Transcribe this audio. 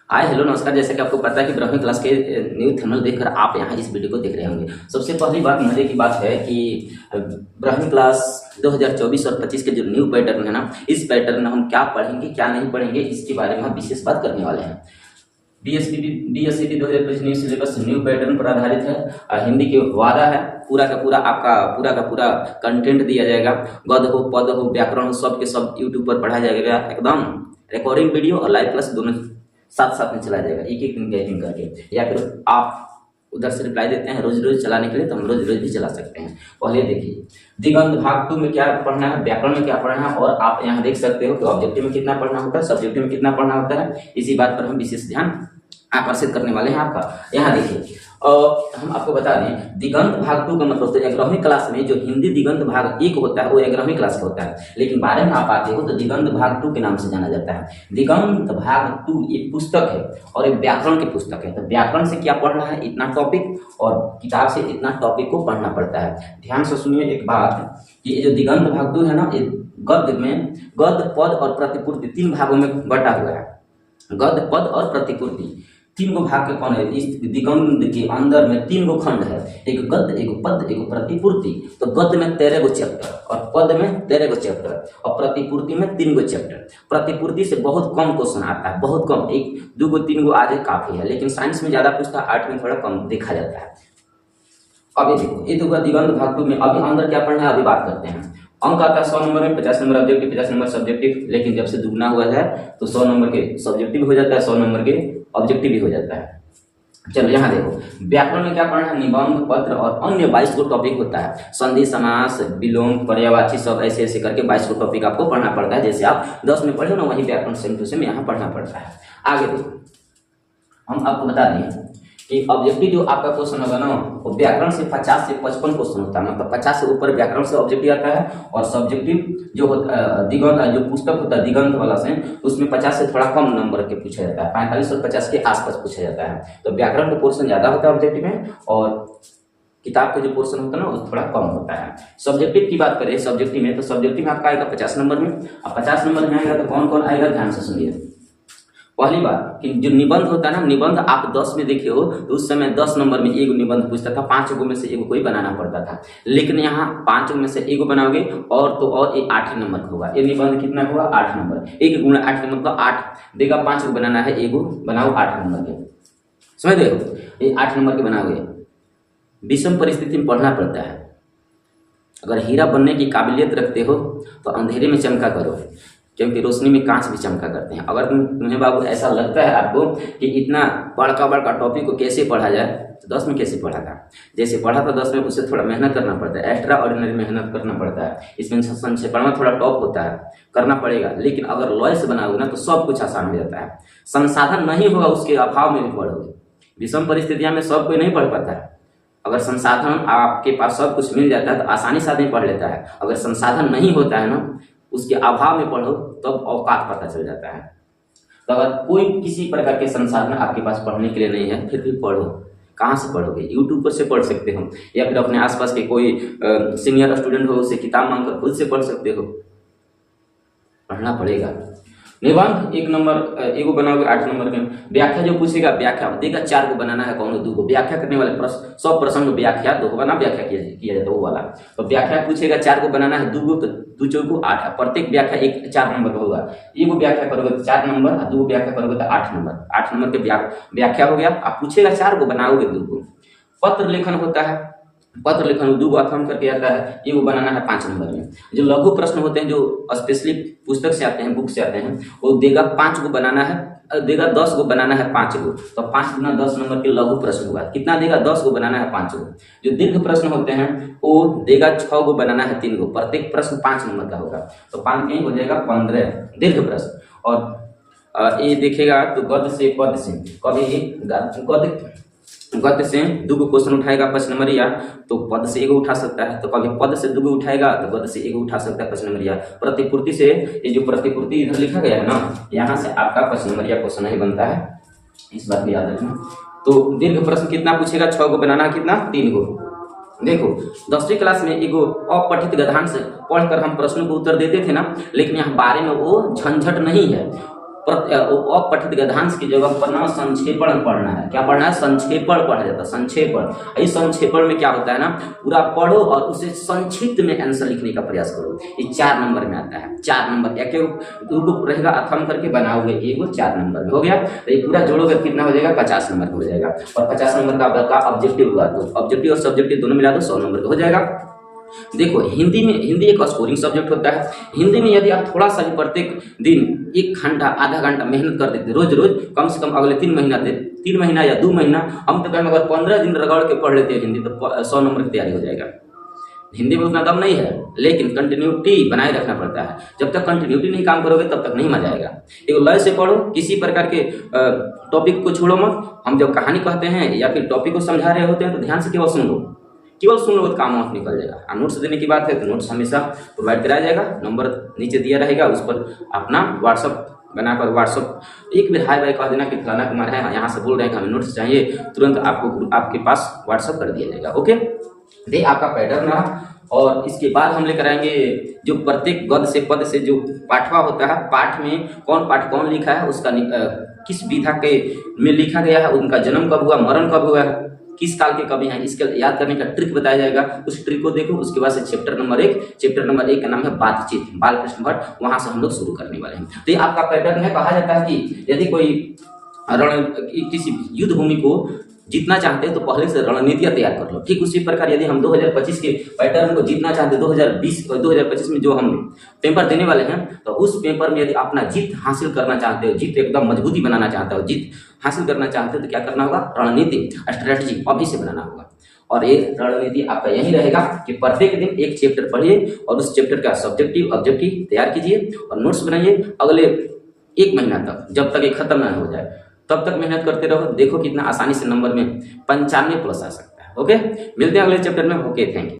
Hi hello नमस्कार। जैसे कि आपको पता है कि ब्रह्मी क्लास के न्यू थंबनेल देखकर आप यहाँ इस वीडियो को देख रहे होंगे। सबसे पहली बात मजे की बात है कि ब्रह्मी क्लास 2024 और 25 के जो न्यू पैटर्न है ना, इस पैटर्न में हम क्या पढ़ेंगे क्या नहीं पढ़ेंगे इसके बारे में हम विशेष बात करने वाले हैं। BSCT 2025 new syllabus new pattern पर आधारित है। हिंदी के वादा है पूरा का पूरा कंटेंट दिया जाएगा। गद्य हो, पद हो, व्याकरण हो, सब के सब यूट्यूब पर पढ़ाया जाएगा। एकदम रिकॉर्डिंग वीडियो और लाइव क्लास दोनों साथ साथ में चलाया जाएगा, एक एक दिन गैपिंग करके। या फिर आप उधर से रिप्लाई देते हैं रोज रोज चलाने के लिए, तो हम रोज रोज भी चला सकते हैं। पहले देखिए दिगंत भाग 2 में क्या पढ़ना है, व्याकरण में क्या पढ़ना है, और आप यहाँ देख सकते हो कि ऑब्जेक्टिव में कितना पढ़ना होता है, सब्जेक्टिव में कितना पढ़ना होता है। इसी बात पर हम विशेष ध्यान आकर्षित करने वाले हैं आपका। यहाँ देखिए हम आपको बता दें दिगंत भाग 2 का मतलब होता है 11वीं क्लास में जो हिंदी दिगंत भाग 1 होता है वो 11वीं क्लास का होता है, लेकिन 12 में आप आते हो तो दिगंत भाग 2 के नाम से जाना जाता है। दिगंत भाग 2 एक पुस्तक है और एक व्याकरण की पुस्तक है। तो व्याकरण से क्या पढ़ना है, इतना टॉपिक, और किताब से इतना टॉपिक को पढ़ना पड़ता है। ध्यान से सुनिए एक बात कि ये जो दिगंत भाग 2 है ना, ये गद्य में गद्य, पद और प्रतिपूर्ति 3 भागों में बटा हुआ है। गद्य, पद और प्रतिपूर्ति 3 गो भाग के कौन है। इस दिगंत के अंदर में 3 गो खंड है, एक गद्य, एक पद, एक प्रतिपूर्ति। तो गद्य में 13 गो चैप्टर और पद में 13 गो चैप्टर और प्रतिपूर्ति में 3 गो चैप्टर। प्रतिपूर्ति से बहुत कम क्वेश्चन आता है, बहुत कम, 1 2 गो 3 गो आ जाए काफी है, लेकिन साइंस में ज्यादा पूछता है, आर्ट में थोड़ा कम देखा जाता है। अभी देखो ये तो दिगंत भाग 2 में अभी अंदर क्या पढ़ना है अभी बात करते हैं। अंक आता है 100 नंबर में, 50 नंबर ऑब्जेक्टिव, 50 नंबर सब्जेक्टिव, लेकिन जब से दुगना हुआ है तो 100 नंबर के सब्जेक्टिव हो जाता है, 100 नंबर के ऑब्जेक्टिव भी हो जाता है। चलो यहाँ देखो व्याकरण में क्या पढ़ना है, निबंध, पत्र और अन्य 22 गो टॉपिक होता है। संधि, समास, विलोम, पर्यायवाची, सब ऐसे ऐसे करके 22 गो टॉपिक आपको पढ़ना पड़ता है। जैसे आप 10 में पढ़े ना, वही व्याकरण सेम टू सेम यहाँ पढ़ना पड़ता है। आगे देखो हम आपको बता दें कि ऑब्जेक्टिव जो आपका क्वेश्चन होगा ना, वो व्याकरण से 50 से 55 क्वेश्चन होता है, मतलब 50 से ऊपर व्याकरण से ऑब्जेक्टिव आता है। और सब्जेक्टिव जो होता दिगंत जो पुस्तक होता है दिगंत वाला से, उसमें 50 से थोड़ा कम नंबर के पूछा जाता है, 45 और 50 के आसपास पूछा जाता है। तो व्याकरण का पोर्शन ज्यादा होता है ऑब्जेक्टिव में, और किताब का जो पोर्शन होता है ना वो थोड़ा कम होता है। सब्जेक्टिव की बात करें सब्जेक्टिव में, तो सब्जेक्टिव में आपका आएगा 50 नंबर में। अब 50 नंबर में आएगा तो कौन कौन आएगा, ध्यान से सुनिए। पहली बात कि जो निबंध होता है ना, निबंध आप 10 में देखे हो तो उस समय 10 नंबर में एक निबंध पूछता था, 5 गो में से एक कोई बनाना पड़ता था। लेकिन यहाँ 5 में से एक बनाओगे और तो और ये 8 नंबर का होगा। ये निबंध कितना हुआ, 8 नंबर। 1 गुणा 8 का मतलब 8 देगा, 5 को बनाना है, 1 बनाओ 8 नंबर के, समझ रहे हो। ये 8 नंबर के बनाओगे। विषम परिस्थिति में पढ़ना पड़ता है। अगर हीरा बनने की काबिलियत रखते हो तो अंधेरे में चमका करो, क्योंकि रोशनी में कांच भी चमका करते हैं। अगर तुम्हें बाबू ऐसा लगता है आपको कि इतना बड़का टॉपिक को कैसे पढ़ा जाए, तो 10 में कैसे पढ़ा था, जैसे पढ़ा था 10 में, उससे थोड़ा मेहनत करना पड़ता है, एक्स्ट्रा ऑर्डिनरी मेहनत करना पड़ता है। इसमें संक्षेपण थोड़ा टॉप होता है, करना पड़ेगा। लेकिन अगर लॉय से बनाओगे ना तो सब कुछ आसान हो जाता है। संसाधन नहीं होगा उसके अभाव में भी पढ़ोगे। विषम परिस्थितियां में सब कोई नहीं पढ़ पाता है। अगर संसाधन आपके पास सब कुछ मिल जाता है तो आसानी से आदमी पढ़ लेता है। अगर संसाधन नहीं होता है ना, उसके अभाव में पढ़ो तब औकात पता चल जाता है। तो अगर कोई किसी प्रकार के संसाधन आपके पास पढ़ने के लिए नहीं है, फिर भी पढ़ो। कहाँ से पढ़ोगे, यूट्यूब पर से पढ़ सकते हो, या फिर अपने आसपास के कोई सीनियर स्टूडेंट हो उससे किताब मांगकर खुद से पढ़ सकते हो। पढ़ना पड़ेगा। निबंध 1 नंबर, एगो बनाओगे 8 नंबर में। व्याख्या जो पूछेगा, व्याख्या देगा 4 को बनाना है, कौन 2 को। व्याख्या करने वाले प्रश्न, सब प्रश्न में व्याख्या 2 होगा ना, व्याख्या किया जाता है वो वाला। तो व्याख्या पूछेगा 4 को बनाना है, 2 को, तो 2 चौको 8। प्रत्येक व्याख्या 4 नंबर का होगा। एगो व्याख्या करोगे तो 4 नंबर, 2 व्याख्या करोगे तो 8 नंबर। 8 नंबर के व्याख्या हो गया। आप पूछेगा 4 को बनाओगे 2 को। पत्र लेखन होता है, पत्र लेखन 2 अथम करके आता है, ये वो बनाना है 5 नंबर में। जो लघु प्रश्न होते हैं जो स्पेशली पुस्तक से आते हैं, बुक से आते हैं, वो देगा 5 को बनाना है, देगा 10 को बनाना है 5 को। तो 5 गुना 10 नंबर के लघु प्रश्न होगा। कितना देगा, 10 को बनाना है 5 को। जो दीर्घ प्रश्न होते हैं वो देगा 6 को बनाना है 3 को। प्रत्येक प्रश्न 5 नंबर का होगा, तो 5 हो जाएगा 15 दीर्घ प्रश्न। और ये देखेगा तो गद्य से पद से, कभी गद्य से 2 को क्वेश्चन उठाएगा 5 नंबरिया, तो पद से 1 उठा सकता है। तो कभी पद से 2 को उठाएगा तो गद्य से 1 उठा सकता है 5 नंबरिया। प्रतिपूर्ति से, ये जो प्रतिपूर्ति इधर लिखा गया है ना, यहाँ से आपका 5 नंबरिया क्वेश्चन नहीं बनता है, इस बात को याद रखना। तो दीर्घ प्रश्न कितना पूछेगा, 6 को बनाना कितना, 3 को। देखो 10वीं क्लास में एगो अपठित गधान से पढ़कर हम प्रश्नों को उत्तर देते थे ना, लेकिन यहाँ बारे में वो झंझट नहीं है। अपठित गद्यांश की जगह पर ना संक्षेपण पढ़ना है। क्या पढ़ना है? संक्षेपण पढ़ा जाता है, संक्षेपण। इस संक्षेपण में क्या होता है ना, पूरा पढ़ो और उसे संक्षिप्त में आंसर लिखने का प्रयास करो। ये 4 नंबर में आता है। 4 नंबर एक ग्रुप रहेगा, अथम करके बनाओगे, ये वो 4 नंबर में हो गया। तो ये पूरा जोड़ोगे कितना हो जाएगा? 50 नंबर का हो जाएगा। और 50 नंबर का आपका ऑब्जेक्टिव हुआ, तो ऑब्जेक्टिव और सब्जेक्टिव दोनों मिला दो, 100 नंबर का हो जाएगा। देखो हिंदी एक स्कोरिंग सब्जेक्ट होता है। हिंदी में यदि आप थोड़ा सा भी प्रत्येक दिन 1 घंटा आधा घंटा मेहनत कर देते रोज रोज, कम से कम अगले 3 महीना या 2 महीना, हम तो कहें अगर 15 दिन रगड़ के पढ़ लेते हैं हिंदी, तो 100 नंबर की तैयारी हो जाएगा। हिंदी में उतना दम नहीं है, लेकिन कंटिन्यूटी बनाए रखना पड़ता है। जब तक कंटिन्यूटी नहीं काम करोगे तब तक नहीं मजा आएगा। एक लय से पढ़ो, किसी प्रकार के टॉपिक को छोड़ो मत। हम जब कहानी कहते हैं या फिर टॉपिक को समझा रहे होते हैं तो ध्यान से केवल सुन लो तो काम ऑफ निकल जाएगा। नोट्स देने की बात है तो नोट्स हमेशा प्रोवाइड कराया जाएगा, नंबर नीचे दिया रहेगा, उस पर अपना व्हाट्सअप बनाकर व्हाट्सअप एक बार हाय बाय कह देना कि फलाना कुमार है, यहाँ से बोल रहे हैं कि हमें नोट्स चाहिए, तुरंत आपको आपके पास व्हाट्सअप कर दिया जाएगा। ओके, ये आपका पैटर्न रहा। और इसके बाद हम लेकर आएंगे जो प्रत्येक गद्य से पद से जो पाठवा होता है, पाठ में पाठ कौन लिखा है, उसका किस विधा के में लिखा गया है, उनका जन्म कब हुआ, मरण कब हुआ है, किस काल के कवि हैं, इसका याद करने का ट्रिक बताया जाएगा। उस ट्रिक को देखो। उसके बाद से चैप्टर नंबर 1 का नाम है बातचीत, बालकृष्ण भट्ट, वहां से हम लोग शुरू करने वाले हैं। तो ये आपका पैटर्न है। कहा जाता है कि यदि कोई किसी युद्ध भूमि को जीतना चाहते हैं तो पहले से रणनीतियां तैयार कर लो। ठीक उसी प्रकार यदि हम 2025 के पैटर्न को जीतना चाहते हैं, 2025 में जो हम पेपर देने वाले हैं, तो उस पेपर में यदि अपना जीत हासिल करना चाहते हो, जीत एकदम मजबूती बनाना चाहते हो, जीत हासिल करना चाहते हो, तो क्या करना होगा? रणनीति, स्ट्रेटजी अभी से बनाना होगा। और ये रणनीति आपका यही रहेगा कि प्रत्येक दिन एक चैप्टर पढ़िए और उस चैप्टर का सब्जेक्टिव ऑब्जेक्टिव तैयार कीजिए और नोट्स बनाइए। अगले 1 महीना तक, जब तक ये खत्म ना हो जाए, तब तक मेहनत करते रहो। देखो कितना आसानी से नंबर में 95 प्लस आ सकता है। ओके, मिलते हैं अगले चैप्टर में। Okay, thank you.